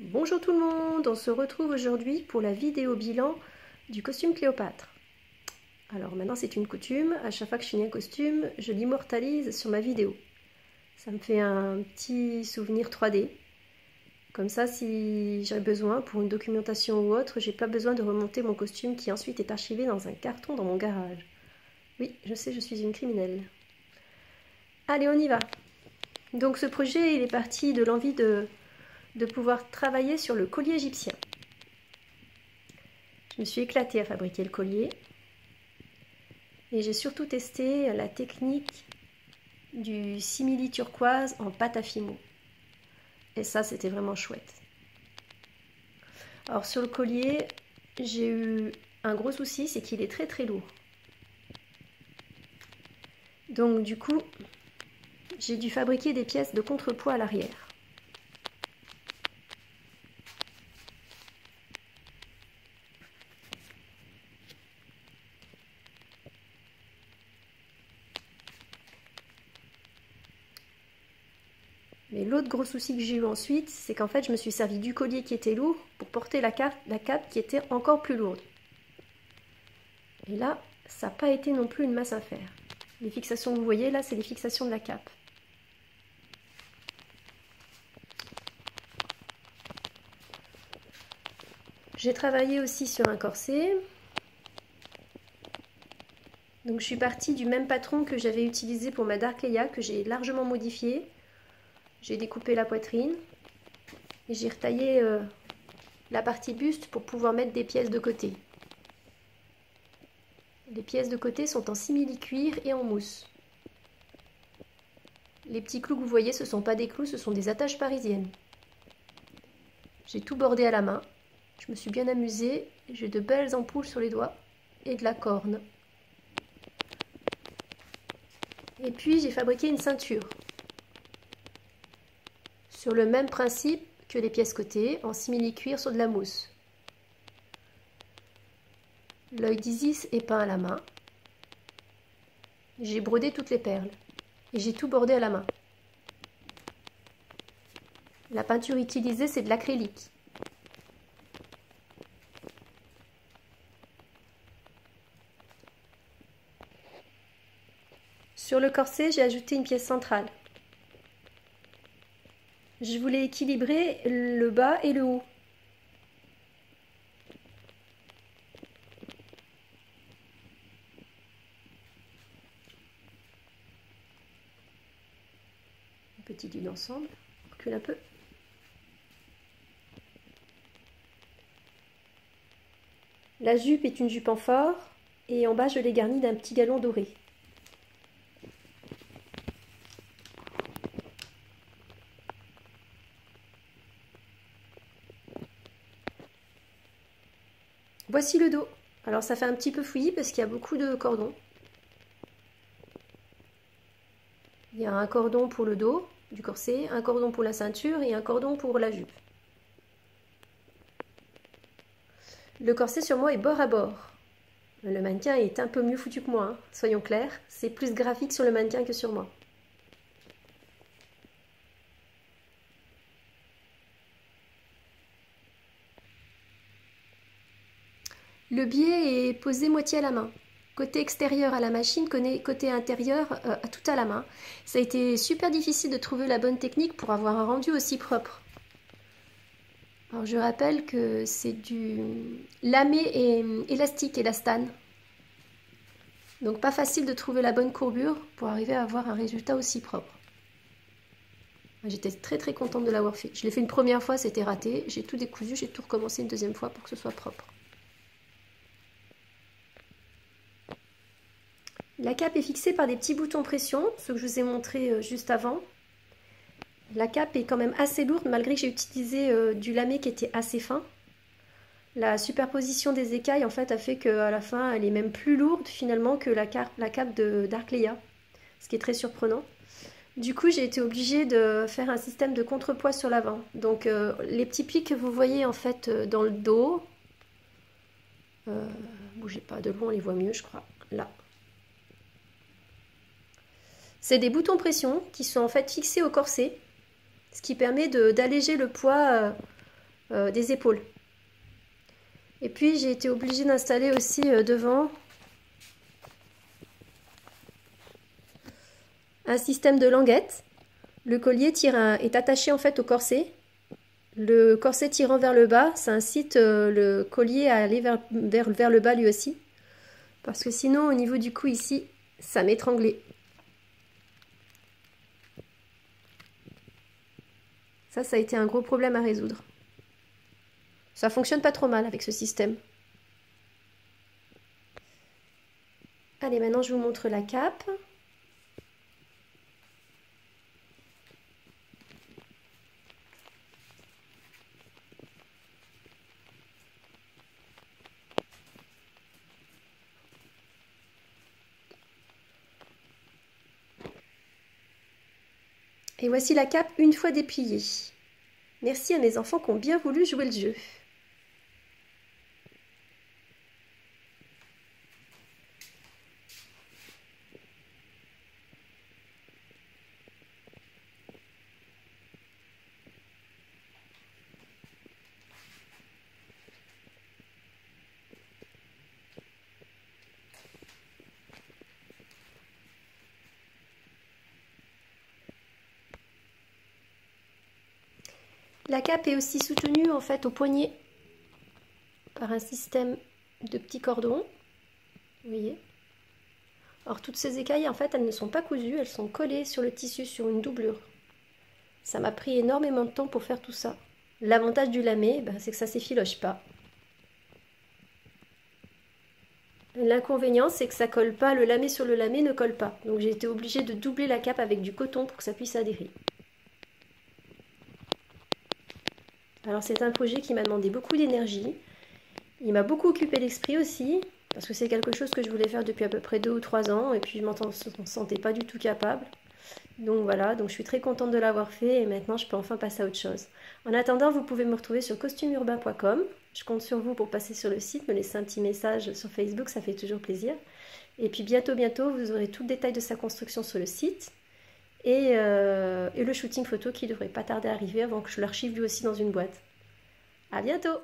Bonjour tout le monde, on se retrouve aujourd'hui pour la vidéo bilan du costume Cléopâtre. Alors maintenant c'est une coutume, à chaque fois que je finis un costume, je l'immortalise sur ma vidéo. Ça me fait un petit souvenir 3D. Comme ça, si j'ai besoin pour une documentation ou autre, j'ai pas besoin de remonter mon costume qui ensuite est archivé dans un carton dans mon garage. Oui, je sais, je suis une criminelle. Allez, on y va. Donc ce projet, il est parti de l'envie de pouvoir travailler sur le collier égyptien. Je me suis éclatée à fabriquer le collier et j'ai surtout testé la technique du simili turquoise en pâte à fimo. Et ça, c'était vraiment chouette. Alors sur le collier, j'ai eu un gros souci, c'est qu'il est très très lourd. Donc du coup, j'ai dû fabriquer des pièces de contrepoids à l'arrière. Mais l'autre gros souci que j'ai eu ensuite, c'est qu'en fait, je me suis servi du collier qui était lourd pour porter la cape qui était encore plus lourde. Et là, ça n'a pas été non plus une masse à faire. Les fixations que vous voyez là, c'est les fixations de la cape. J'ai travaillé aussi sur un corset. Donc je suis partie du même patron que j'avais utilisé pour ma Dark Leia, que j'ai largement modifié. J'ai découpé la poitrine et j'ai retaillé la partie buste pour pouvoir mettre des pièces de côté. Les pièces de côté sont en simili-cuir et en mousse. Les petits clous que vous voyez, ce ne sont pas des clous, ce sont des attaches parisiennes. J'ai tout bordé à la main. Je me suis bien amusée. J'ai de belles ampoules sur les doigts et de la corne. Et puis j'ai fabriqué une ceinture. Sur le même principe que les pièces côté, en simili-cuir sur de la mousse. L'œil d'Isis est peint à la main. J'ai brodé toutes les perles. Et j'ai tout bordé à la main. La peinture utilisée, c'est de l'acrylique. Sur le corset, j'ai ajouté une pièce centrale. Je voulais équilibrer le bas et le haut. Un petit du d'ensemble, on recule un peu. La jupe est une jupe en fort et en bas je l'ai garnie d'un petit galon doré. Voici le dos. Alors ça fait un petit peu fouillis parce qu'il y a beaucoup de cordons. Il y a un cordon pour le dos du corset, un cordon pour la ceinture et un cordon pour la jupe. Le corset sur moi est bord à bord. Le mannequin est un peu mieux foutu que moi, hein, soyons clairs. C'est plus graphique sur le mannequin que sur moi. Le biais est posé moitié à la main. Côté extérieur à la machine, côté intérieur tout à la main. Ça a été super difficile de trouver la bonne technique pour avoir un rendu aussi propre. Alors je rappelle que c'est du lamé et élastique, élastane. Donc pas facile de trouver la bonne courbure pour arriver à avoir un résultat aussi propre. J'étais très très contente de l'avoir fait. Je l'ai fait une première fois, c'était raté. J'ai tout décousu, j'ai tout recommencé une deuxième fois pour que ce soit propre. La cape est fixée par des petits boutons pression, ce que je vous ai montré juste avant. La cape est quand même assez lourde malgré que j'ai utilisé du lamé qui était assez fin. La superposition des écailles en fait a fait qu'à la fin elle est même plus lourde finalement que la cape de Dark Leia, ce qui est très surprenant. Du coup j'ai été obligée de faire un système de contrepoids sur l'avant. Donc les petits plis que vous voyez en fait dans le dos, bougez pas, de loin on les voit mieux je crois, là. C'est des boutons pression qui sont en fait fixés au corset, ce qui permet d'alléger le poids des épaules. Et puis j'ai été obligée d'installer aussi devant un système de languettes. Le collier est attaché en fait au corset. Le corset tirant vers le bas, ça incite le collier à aller vers le bas lui aussi. Parce que sinon, au niveau du cou ici, ça m'étranglait. Ça a été un gros problème à résoudre. Ça fonctionne pas trop mal avec ce système. Allez, maintenant je vous montre la cape. Et voici la cape une fois dépliée. Merci à mes enfants qui ont bien voulu jouer le jeu. La cape est aussi soutenue en fait au poignet par un système de petits cordons. Vous voyez. Alors toutes ces écailles en fait elles ne sont pas cousues, elles sont collées sur le tissu sur une doublure. Ça m'a pris énormément de temps pour faire tout ça. L'avantage du lamé, c'est que ça s'effiloche pas. L'inconvénient c'est que ça colle pas, le lamé sur le lamé ne colle pas. Donc j'ai été obligée de doubler la cape avec du coton pour que ça puisse adhérer. Alors c'est un projet qui m'a demandé beaucoup d'énergie. Il m'a beaucoup occupé l'esprit aussi, parce que c'est quelque chose que je voulais faire depuis à peu près 2 ou 3 ans, et puis je ne m'en sentais pas du tout capable. Donc voilà, donc je suis très contente de l'avoir fait, et maintenant je peux enfin passer à autre chose. En attendant, vous pouvez me retrouver sur costumeurbain.com. Je compte sur vous pour passer sur le site, me laisser un petit message sur Facebook, ça fait toujours plaisir. Et puis bientôt, vous aurez tout le détail de sa construction sur le site. Et le shooting photo qui devrait pas tarder à arriver avant que je l'archive lui aussi dans une boîte. À bientôt!